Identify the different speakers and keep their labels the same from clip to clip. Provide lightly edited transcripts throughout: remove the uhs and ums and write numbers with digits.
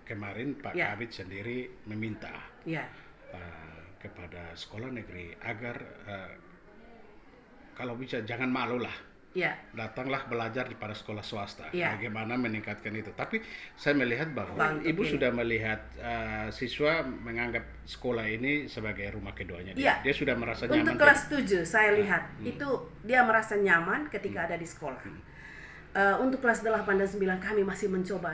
Speaker 1: kemarin Pak
Speaker 2: Ya.
Speaker 1: Kabit sendiri meminta
Speaker 2: Ya.
Speaker 1: kepada sekolah negeri agar kalau bisa jangan malu lah,
Speaker 2: Ya.
Speaker 1: datanglah belajar di pada sekolah swasta.
Speaker 2: Ya.
Speaker 1: Bagaimana meningkatkan itu. Tapi saya melihat bahwa
Speaker 2: Bang,
Speaker 1: Ibu
Speaker 2: oke.
Speaker 1: sudah melihat siswa menganggap sekolah ini sebagai rumah keduanya.
Speaker 2: Ya.
Speaker 1: Dia sudah merasa nyaman.
Speaker 2: Untuk kelas 7 saya lihat itu dia merasa nyaman ketika ada di sekolah. Untuk kelas 8 dan 9 kami masih mencoba.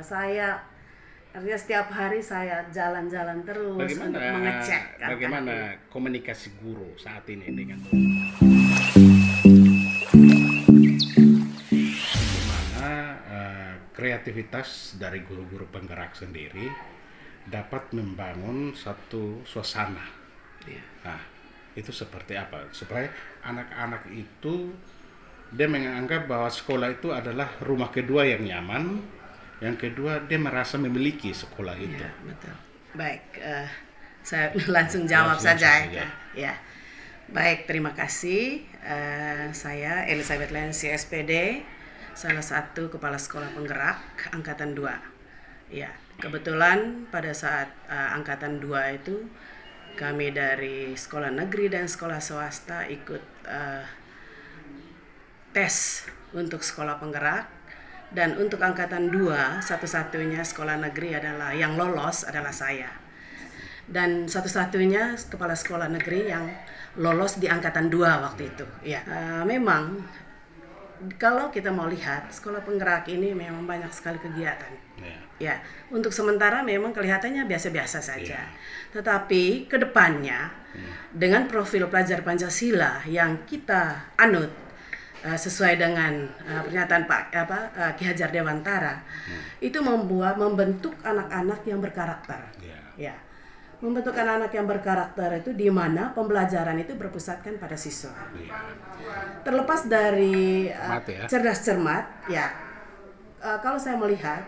Speaker 2: Artinya setiap hari saya jalan-jalan terus untuk mengecek.
Speaker 1: Bagaimana komunikasi guru saat ini dengan kreativitas dari guru-guru penggerak sendiri dapat membangun satu suasana. Nah, itu seperti apa? Supaya anak-anak itu dia menganggap bahwa sekolah itu adalah rumah kedua yang nyaman. Yang kedua, dia merasa memiliki sekolah itu.
Speaker 2: Ya, betul. Baik, saya langsung jawab saja. Ya. Baik, terima kasih. Saya Elizabeth Lensi SPD, salah satu kepala sekolah penggerak angkatan 2. Ya, kebetulan pada saat angkatan 2 itu kami dari sekolah negeri dan sekolah swasta ikut tes untuk sekolah penggerak, dan untuk angkatan 2 satu-satunya sekolah negeri adalah yang lolos adalah saya, dan satu-satunya kepala sekolah negeri yang lolos di angkatan 2 waktu itu. Ya, memang kalau kita mau lihat sekolah penggerak ini memang banyak sekali kegiatan. Ya, untuk sementara memang kelihatannya biasa-biasa saja. Tetapi kedepannya dengan profil pelajar Pancasila yang kita anut sesuai dengan pernyataan Ki Hajar Dewantara, itu membentuk anak-anak yang berkarakter. Ya. Membentuk anak-anak yang berkarakter itu di mana pembelajaran itu berpusatkan pada siswa. Terlepas dari cerdas cermat, ya. Kalau saya melihat,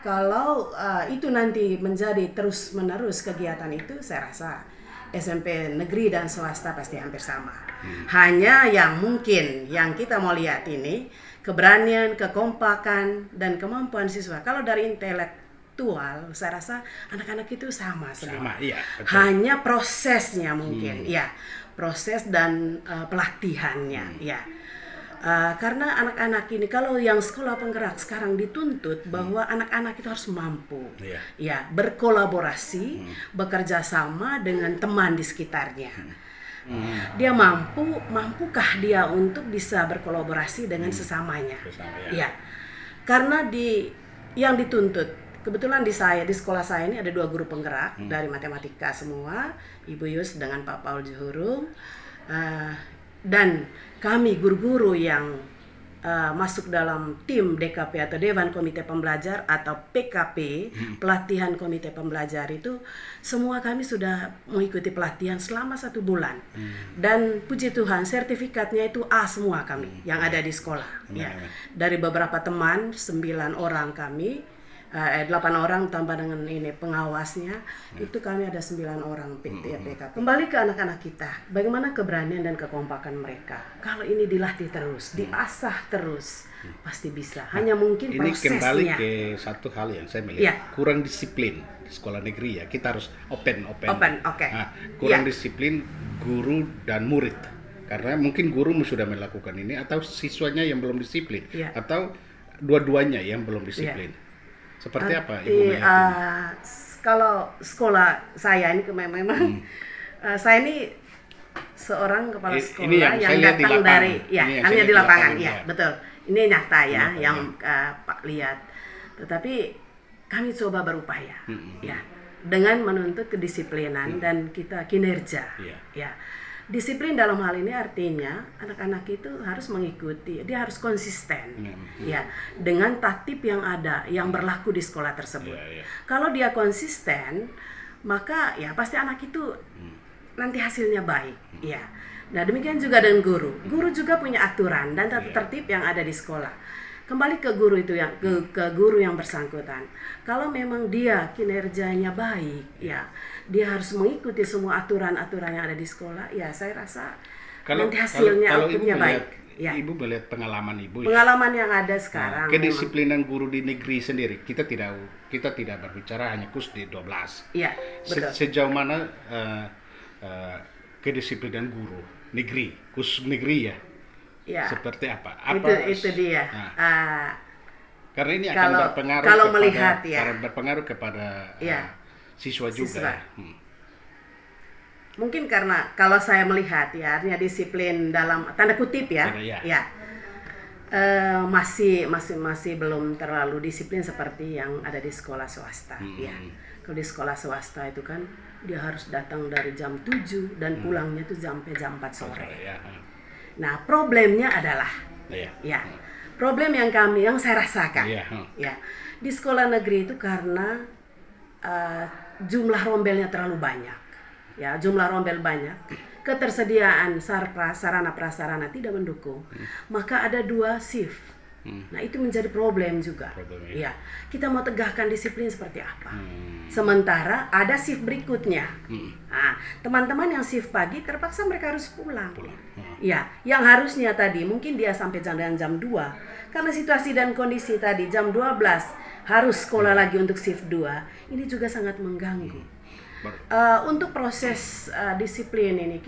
Speaker 2: kalau itu nanti menjadi terus-menerus kegiatan itu, saya rasa SMP negeri dan swasta pasti hampir sama. Hanya yang mungkin yang kita mau lihat ini keberanian, kekompakan, dan kemampuan siswa. Kalau dari intelektual, saya rasa anak-anak itu sama semua.
Speaker 1: Iya,
Speaker 2: hanya prosesnya mungkin, ya, proses dan pelatihannya, ya. Karena anak-anak ini, kalau yang sekolah penggerak sekarang dituntut bahwa anak-anak itu harus mampu, ya, berkolaborasi, bekerja sama dengan teman di sekitarnya. Dia mampukah dia untuk bisa berkolaborasi dengan sesamanya? Ya, karena yang dituntut, kebetulan di sekolah saya ini ada 2 guru penggerak dari matematika semua, Ibu Yus dengan Pak Paul Juhurung, dan kami guru-guru yang masuk dalam tim DKP atau Dewan Komite Pembelajar atau PKP, pelatihan Komite Pembelajar itu, semua kami sudah mengikuti pelatihan selama 1 bulan. Dan puji Tuhan sertifikatnya itu A semua kami yang ada di sekolah. Ya. Dari beberapa teman, 9 orang kami, 8 orang tambah dengan ini pengawasnya, itu kami ada 9 orang PKP. Kembali ke anak-anak kita, bagaimana keberanian dan kekompakan mereka. Kalau ini dilatih terus, diasah terus, pasti bisa. Hanya mungkin
Speaker 1: ini
Speaker 2: prosesnya.
Speaker 1: Kembali ke satu hal yang saya melihat, kurang disiplin di sekolah negeri, ya. Kita harus open.
Speaker 2: Okay.
Speaker 1: Nah, kurang disiplin guru dan murid. Karena mungkin guru sudah melakukan ini, atau siswanya yang belum disiplin, atau dua-duanya yang belum disiplin. Seperti apa Ibu melihat ini?
Speaker 2: Kalau sekolah saya ini memang saya ini seorang kepala sekolah yang datang dari hanya di lapangan, ya, betul. Ini nyata ya, yang Pak lihat. Tetapi kami coba berupaya, ya, dengan menuntut kedisiplinan dan kita kinerja, ya. Disiplin dalam hal ini artinya anak-anak itu harus mengikuti, dia harus konsisten, ya, dengan tatib yang ada, yang berlaku di sekolah tersebut. Kalau dia konsisten, maka ya pasti anak itu nanti hasilnya baik, ya. Nah, demikian juga dengan guru. Guru juga punya aturan dan tertib yang ada di sekolah. Kembali ke guru itu ke guru yang bersangkutan. Kalau memang dia kinerjanya baik, ya, dia harus mengikuti semua aturan-aturan yang ada di sekolah. Ya, saya rasa nanti hasilnya outputnya baik. Ya.
Speaker 1: Ibu melihat pengalaman Ibu ya.
Speaker 2: Pengalaman yang ada sekarang.
Speaker 1: Kedisiplinan guru di negeri sendiri, kita tidak berbicara hanya khusus di 12.
Speaker 2: Iya, betul.
Speaker 1: Sejauh mana kedisiplinan guru negeri, khusus negeri ya?
Speaker 2: Ya.
Speaker 1: Seperti apa?
Speaker 2: Itu dia.
Speaker 1: Karena ini akan berpengaruh kepada siswa juga. Ya.
Speaker 2: Mungkin karena kalau saya melihat ya, artinya disiplin dalam tanda kutip ya, masih belum terlalu disiplin seperti yang ada di sekolah swasta. Ya, kalau di sekolah swasta itu kan dia harus datang dari jam 7 dan pulangnya itu sampai jam 4 sore. Nah, problemnya adalah, problem yang saya rasakan, di sekolah negeri itu karena jumlah rombelnya terlalu banyak. Ya, jumlah rombel banyak, ketersediaan sarana prasarana tidak mendukung, maka ada 2 shift. Nah, itu menjadi problem juga. Ya, kita mau tegakkan disiplin seperti apa? Sementara ada shift berikutnya. Nah, teman-teman yang shift pagi terpaksa mereka harus pulang. Ya, yang harusnya tadi mungkin dia sampai jam 2, karena situasi dan kondisi tadi jam 12 harus sekolah lagi untuk shift 2. Ini juga sangat mengganggu. Untuk proses disiplin ini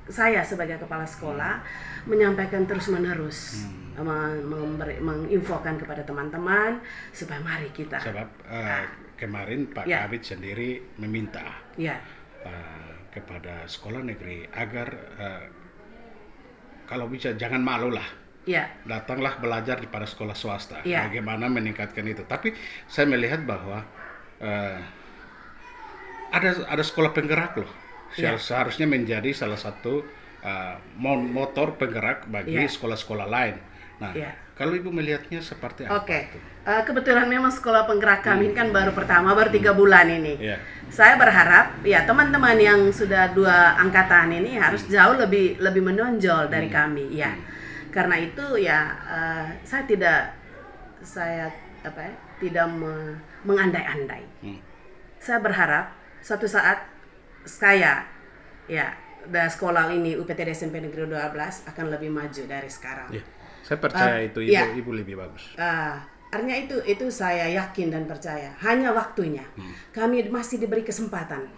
Speaker 2: saya sebagai kepala sekolah menyampaikan terus-menerus, menginfokan kepada teman-teman supaya mari kita.
Speaker 1: Sebab kemarin Pak Kabid sendiri meminta kepada sekolah negeri agar kalau bisa jangan malu lah. Datanglah belajar di pada sekolah swasta. Bagaimana meningkatkan itu. Tapi saya melihat bahwa ada sekolah penggerak loh. Seharusnya menjadi salah satu motor penggerak bagi sekolah-sekolah lain. Nah, kalau Ibu melihatnya seperti apa?
Speaker 2: Kebetulan memang sekolah penggerak kami kan baru 3 bulan ini. Saya berharap ya teman-teman yang sudah 2 angkatan ini harus jauh lebih menonjol dari kami ya. Karena itu ya saya tidak mengandai-andai. Saya berharap suatu saat saya dari sekolah ini UPTD SMP Negeri 12 akan lebih maju dari sekarang.
Speaker 1: Saya percaya Ibu lebih bagus.
Speaker 2: Artinya itu saya yakin dan percaya. Hanya waktunya. Kami masih diberi kesempatan.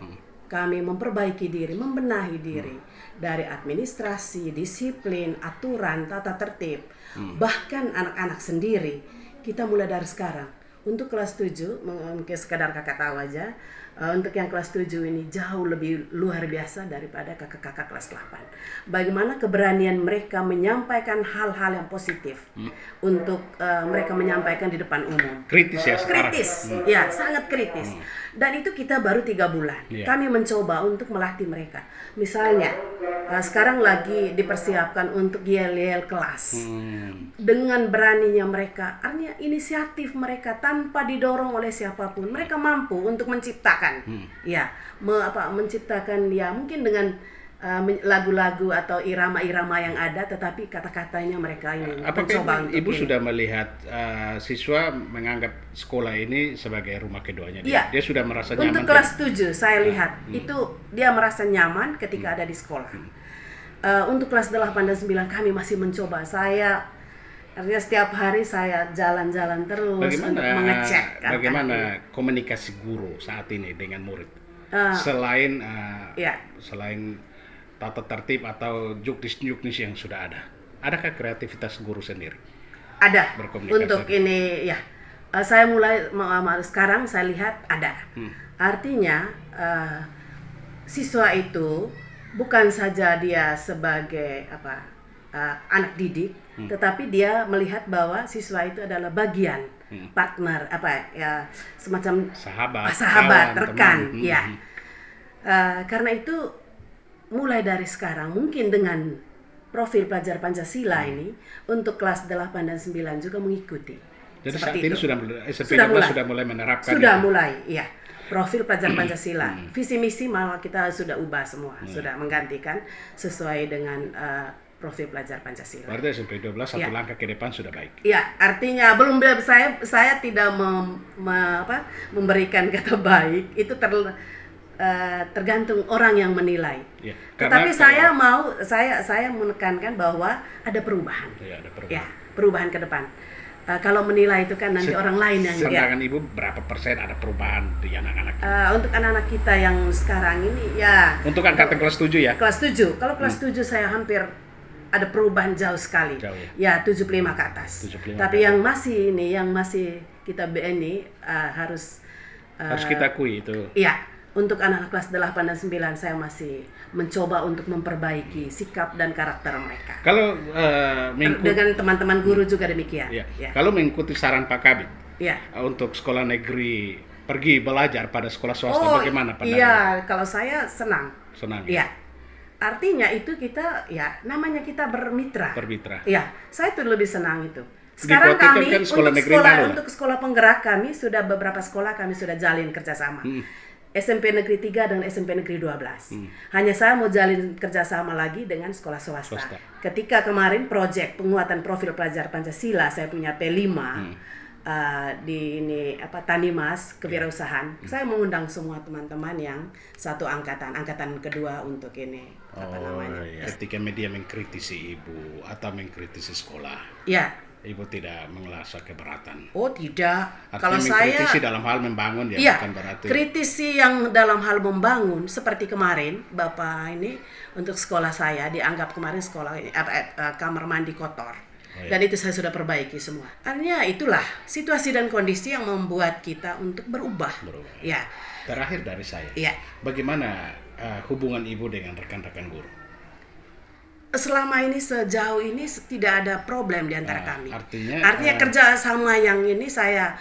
Speaker 2: Kami memperbaiki diri, membenahi diri dari administrasi, disiplin, aturan, tata tertib. Bahkan anak-anak sendiri kita mulai dari sekarang. Untuk kelas 7, mungkin sekadar kakak tahu aja, untuk yang kelas 7 ini jauh lebih luar biasa daripada kakak-kakak kelas 8. Bagaimana keberanian mereka menyampaikan hal-hal yang positif untuk mereka menyampaikan di depan umum.
Speaker 1: Kritis ya sekarang.
Speaker 2: Kritis, ya sangat kritis. Dan itu kita baru 3 bulan. Kami mencoba untuk melatih mereka. Misalnya, sekarang lagi dipersiapkan untuk yel-yel kelas. Dengan beraninya mereka, artinya inisiatif mereka tanpa didorong oleh siapapun, mereka mampu untuk menciptakan, menciptakan mungkin dengan lagu-lagu atau irama-irama yang ada, tetapi kata-katanya mereka ini mencoba untuk
Speaker 1: Ibu sudah melihat siswa menganggap sekolah ini sebagai rumah keduanya dia? Dia sudah merasa nyaman?
Speaker 2: Untuk kelas 7 saya lihat itu dia merasa nyaman ketika ada di sekolah. Untuk kelas 8 dan 9 kami masih mencoba. Artinya setiap hari saya jalan-jalan terus untuk mengecek.
Speaker 1: Bagaimana komunikasi guru saat ini dengan murid? Selain tata tertib atau juknis yang sudah ada, adakah kreativitas guru sendiri?
Speaker 2: Ada. Untuk ini saya mulai sekarang saya lihat ada. Artinya siswa itu bukan saja dia sebagai anak didik, tetapi dia melihat bahwa siswa itu adalah bagian partner semacam sahabat rekan karena itu mulai dari sekarang mungkin dengan profil pelajar Pancasila ini untuk kelas 8 dan 9 juga mengikuti.
Speaker 1: Jadi saat ini sudah mulai menerapkan.
Speaker 2: Profil pelajar Pancasila. Visi misi malah kita sudah ubah semua, sudah menggantikan sesuai dengan profil pelajar Pancasila.
Speaker 1: Berarti SMP 12 satu langkah ke depan sudah baik.
Speaker 2: Ya, artinya belum saya tidak memberikan kata baik. Itu tergantung orang yang menilai.
Speaker 1: Ya,
Speaker 2: Tetapi
Speaker 1: karena
Speaker 2: saya menekankan bahwa ada perubahan.
Speaker 1: ya, ada perubahan.
Speaker 2: Ya, perubahan ke depan. Kalau menilai itu kan nanti orang lain yang
Speaker 1: Pandangan Ibu berapa persen ada perubahan di anak-anak?
Speaker 2: Untuk anak-anak kita yang sekarang ini ya.
Speaker 1: Untuk angkatan kelas 7 ya?
Speaker 2: Kelas 7. Kalau kelas 7 saya hampir ada perubahan jauh sekali.
Speaker 1: Jauh
Speaker 2: Ya, 75 ke atas.
Speaker 1: 75
Speaker 2: Tapi
Speaker 1: ke
Speaker 2: yang masih kita BNI harus
Speaker 1: kita akui itu.
Speaker 2: Iya, untuk anak-anak kelas 8 dan 9 saya masih mencoba untuk memperbaiki sikap dan karakter mereka.
Speaker 1: Kalau
Speaker 2: dengan teman-teman guru juga demikian.
Speaker 1: ya,
Speaker 2: Ya.
Speaker 1: kalau mengikuti saran Pak Kabit
Speaker 2: Ya.
Speaker 1: untuk sekolah negeri pergi belajar pada sekolah swasta, bagaimana pandangan?
Speaker 2: Iya, kalau saya senang.
Speaker 1: Senang.
Speaker 2: Iya. Artinya itu kita ya namanya kita bermitra.
Speaker 1: Bermitra.
Speaker 2: Iya, saya tuh lebih senang itu. Sekarang
Speaker 1: Kota
Speaker 2: kami
Speaker 1: kan sekolah negeri baru,
Speaker 2: untuk sekolah penggerak kami sudah beberapa sekolah kami sudah jalin kerjasama. SMP Negeri 3 dan SMP Negeri 12. Hanya saya mau jalin kerjasama lagi dengan sekolah swasta. Ketika kemarin proyek penguatan profil pelajar Pancasila saya punya P5 di Tanimas kewirausahaan. Saya mengundang semua teman-teman yang satu angkatan kedua untuk ini
Speaker 1: Iya. Ketika media mengkritisi Ibu atau mengkritisi sekolah.
Speaker 2: Ya.
Speaker 1: Ibu tidak merasa keberatan.
Speaker 2: Oh tidak.
Speaker 1: Artinya
Speaker 2: Kalau saya
Speaker 1: mengkritisi dalam hal membangun ya,
Speaker 2: iya,
Speaker 1: bukan berarti.
Speaker 2: kritisi yang dalam hal membangun seperti kemarin Bapak ini untuk sekolah saya dianggap kemarin kamar mandi kotor.
Speaker 1: Oh, iya.
Speaker 2: Dan itu saya sudah perbaiki semua. Artinya itulah situasi dan kondisi yang membuat kita untuk berubah. Ya.
Speaker 1: Terakhir dari saya.
Speaker 2: Ya.
Speaker 1: Bagaimana hubungan Ibu dengan rekan-rekan guru?
Speaker 2: Selama ini sejauh ini tidak ada problem di antara kami.
Speaker 1: Artinya
Speaker 2: kerjasama yang ini saya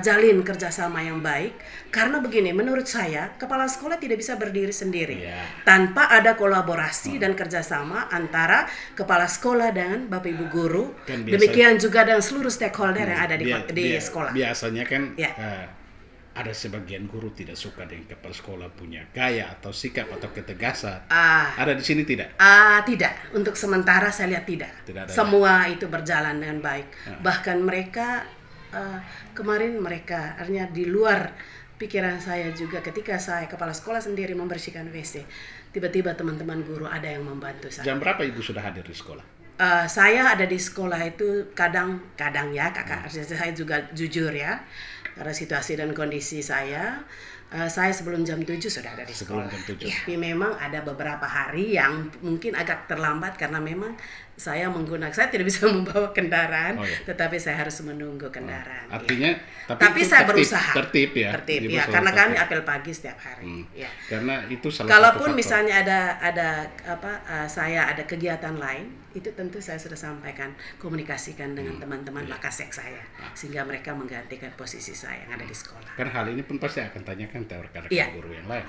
Speaker 2: jalin kerjasama yang baik karena begini, menurut saya kepala sekolah tidak bisa berdiri sendiri tanpa ada kolaborasi dan kerjasama antara kepala sekolah dengan bapak ibu guru, demikian juga dengan seluruh stakeholder yang ada di sekolah.
Speaker 1: Biasanya kan ada sebagian guru tidak suka dengan kepala sekolah punya gaya atau sikap atau ketegasan. Ada di sini tidak?
Speaker 2: Tidak. Untuk sementara saya lihat tidak. Semua itu berjalan dengan baik. Bahkan mereka kemarin artinya di luar pikiran saya juga ketika saya kepala sekolah sendiri membersihkan WC, tiba-tiba teman-teman guru ada yang membantu saya.
Speaker 1: Jam berapa Ibu sudah hadir di sekolah?
Speaker 2: Saya ada di sekolah itu kadang ya kakak. Saya juga jujur ya. Karena situasi dan kondisi saya sebelum jam 7 sudah ada di sekolah.
Speaker 1: Sebelum jam 7.
Speaker 2: Tapi memang ada beberapa hari yang mungkin agak terlambat karena memang saya tidak bisa membawa kendaraan, tetapi saya harus menunggu kendaraan.
Speaker 1: Artinya,
Speaker 2: tapi saya berusaha.
Speaker 1: Tertib ya.
Speaker 2: Karena kami apel pagi setiap hari. Ya.
Speaker 1: Karena itu salah
Speaker 2: Kalaupun
Speaker 1: satu faktor.
Speaker 2: misalnya saya ada kegiatan lain, itu tentu saya sudah sampaikan, komunikasikan dengan teman-teman Makasek saya, sehingga mereka menggantikan posisi saya yang ada di sekolah.
Speaker 1: Kan hal ini pun pasti akan tanyakan ke rekan-rekan guru yang lain.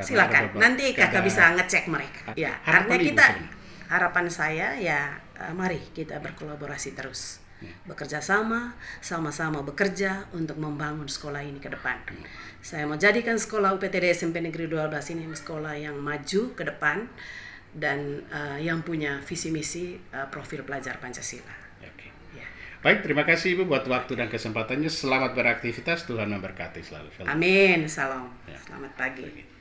Speaker 2: Silakan. Nanti kakak bisa ngecek mereka. Ya, karena harapan saya ya mari kita berkolaborasi terus. Bekerja sama-sama bekerja untuk membangun sekolah ini ke depan. Saya mau jadikan sekolah UPTD SMP Negeri 12 ini sekolah yang maju ke depan dan yang punya visi misi profil pelajar Pancasila.
Speaker 1: Baik, terima kasih Ibu buat waktu dan kesempatannya. Selamat beraktivitas, Tuhan memberkati selalu.
Speaker 2: Amin, salam. Selamat pagi.